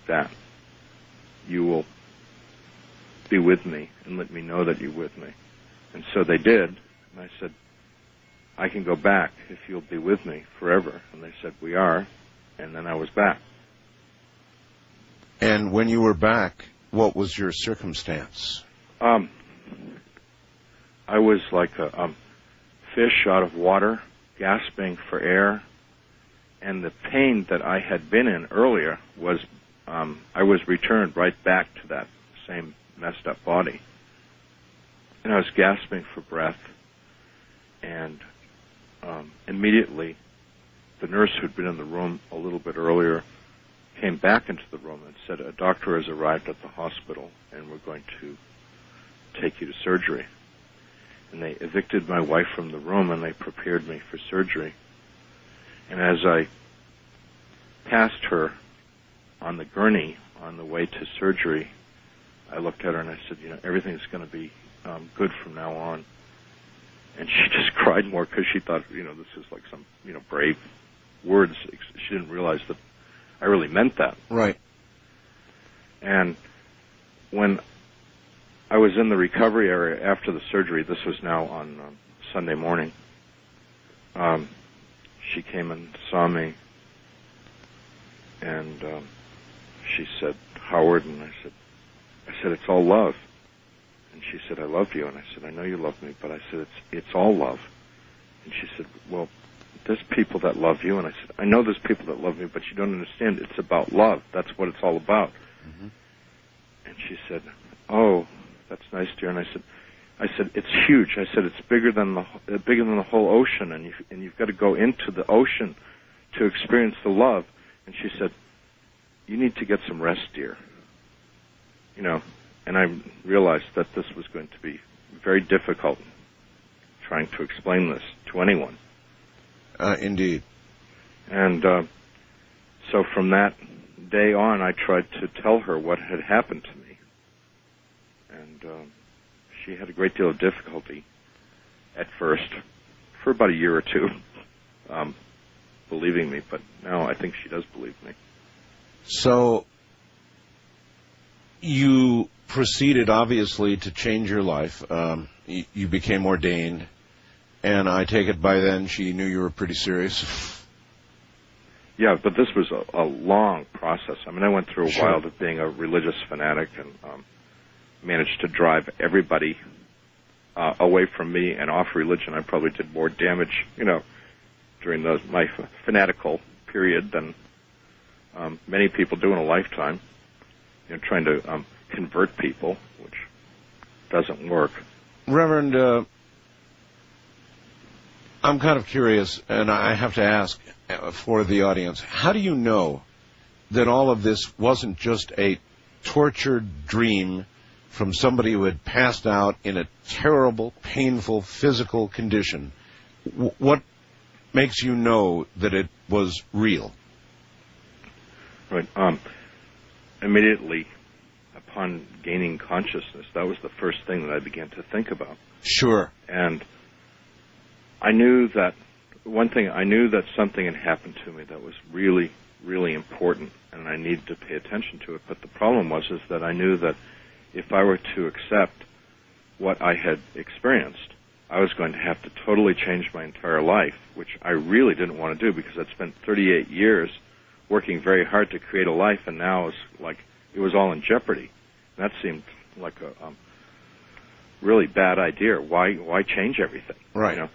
that, you will be with me and let me know that you're with me. And so they did, and I said, I can go back if you'll be with me forever. And they said, we are, and then I was back. And when you were back, what was your circumstance? I was like a fish out of water, gasping for air, and the pain that I had been in earlier was, I was returned right back to that same messed up body. And I was gasping for breath, and immediately the nurse who'd been in the room a little bit earlier came back into the room and said, a doctor has arrived at the hospital and we're going to take you to surgery. And they evicted my wife from the room and they prepared me for surgery. And as I passed her on the gurney on the way to surgery, I looked at her and I said, everything's going to be good from now on. And she just cried more because she thought, this is like some, brave words. She didn't realize that I really meant that. Right. And when I was in the recovery area after the surgery, this was now on Sunday morning, she came and saw me, and she said, Howard, and I said, it's all love. And she said, I love you. And I said, I know you love me, but I said, it's all love. And she said, well, there's people that love you. And I said, I know there's people that love me, but you don't understand. It's about love. That's what it's all about. Mm-hmm. And she said, oh, that's nice, dear. And I said, it's huge. I said, it's bigger than the whole ocean, and you've got to go into the ocean to experience the love. And she said, you need to get some rest, dear. And I realized that this was going to be very difficult trying to explain this to anyone. Indeed. And so from that day on, I tried to tell her what had happened to me. And she had a great deal of difficulty at first, for about a year or two, believing me. But now I think she does believe me. So you proceeded, obviously, to change your life. You became ordained. And I take it by then she knew you were pretty serious. Yeah, but this was a long process. I mean, I went through a while of being a religious fanatic and managed to drive everybody away from me and off religion. I probably did more damage, during my fanatical period than many people do in a lifetime, trying to convert people, which doesn't work. Reverend, I'm kind of curious, and I have to ask for the audience, how do you know that all of this wasn't just a tortured dream from somebody who had passed out in a terrible, painful, physical condition? What makes you know that it was real? Right. Immediately upon gaining consciousness, that was the first thing that I began to think about. Sure. And I knew that, one thing, I knew that something had happened to me that was really, really important, and I needed to pay attention to it. But the problem was that I knew that if I were to accept what I had experienced, I was going to have to totally change my entire life, which I really didn't want to do because I'd spent 38 years working very hard to create a life, and now it was all in jeopardy. And that seemed like a really bad idea. Why change everything? Right.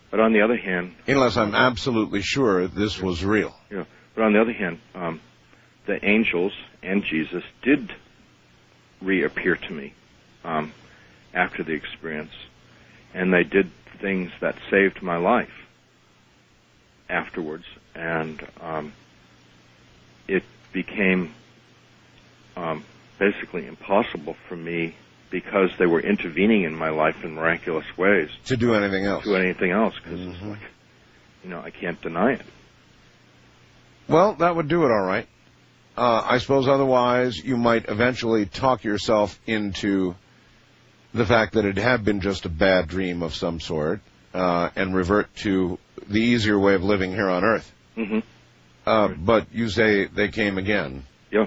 But on the other hand... Unless I'm absolutely sure this was real. Yeah. But on the other hand, the angels and Jesus did reappear to me after the experience, and they did things that saved my life afterwards. And it became basically impossible for me, because they were intervening in my life in miraculous ways, to do anything else. Because it's like, I can't deny it. Well, that would do it all right. I suppose otherwise you might eventually talk yourself into the fact that it had been just a bad dream of some sort, and revert to the easier way of living here on Earth. Mm-hmm. But you say they came again. Yeah.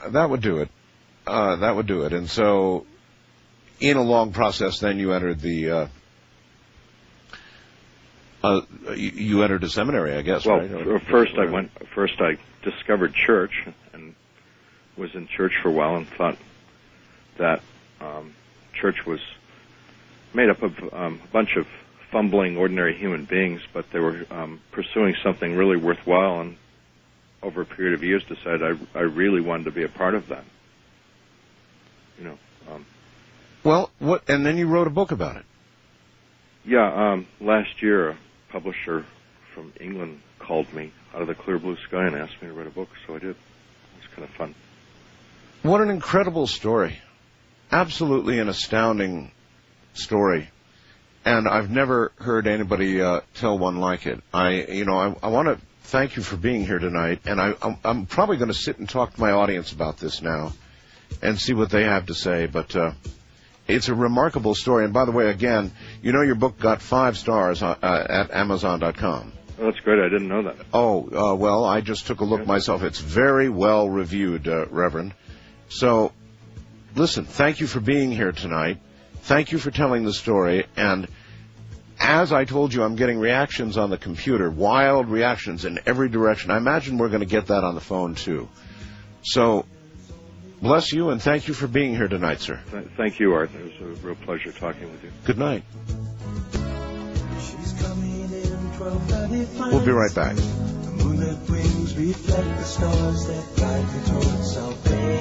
That would do it. That would do it. And so, in a long process, then you entered the. You entered a seminary, I guess. Well, right? First I discovered church and was in church for a while and thought that church was made up of a bunch of fumbling, ordinary human beings, but they were pursuing something really worthwhile, and over a period of years decided I really wanted to be a part of that. You know. Well, what? And then you wrote a book about it. Yeah, last year a publisher from England called me out of the clear blue sky and asked me to write a book, so I did. It was kind of fun. What an incredible story. Absolutely an astounding story. And I've never heard anybody tell one like it. I want to thank you for being here tonight, and I'm probably going to sit and talk to my audience about this now and see what they have to say, but it's a remarkable story. And by the way, again, your book got 5 stars at Amazon.com. Oh, that's great. I didn't know that. Oh, well, I just took a look myself. It's very well reviewed, Reverend. So, listen, thank you for being here tonight. Thank you for telling the story. And as I told you, I'm getting reactions on the computer, wild reactions in every direction. I imagine we're going to get that on the phone, too. So, bless you, and thank you for being here tonight, sir. Thank you, Art. It was a real pleasure talking with you. Good night. We'll be right back. The moonlit wings reflect the stars that guide me towards salvation.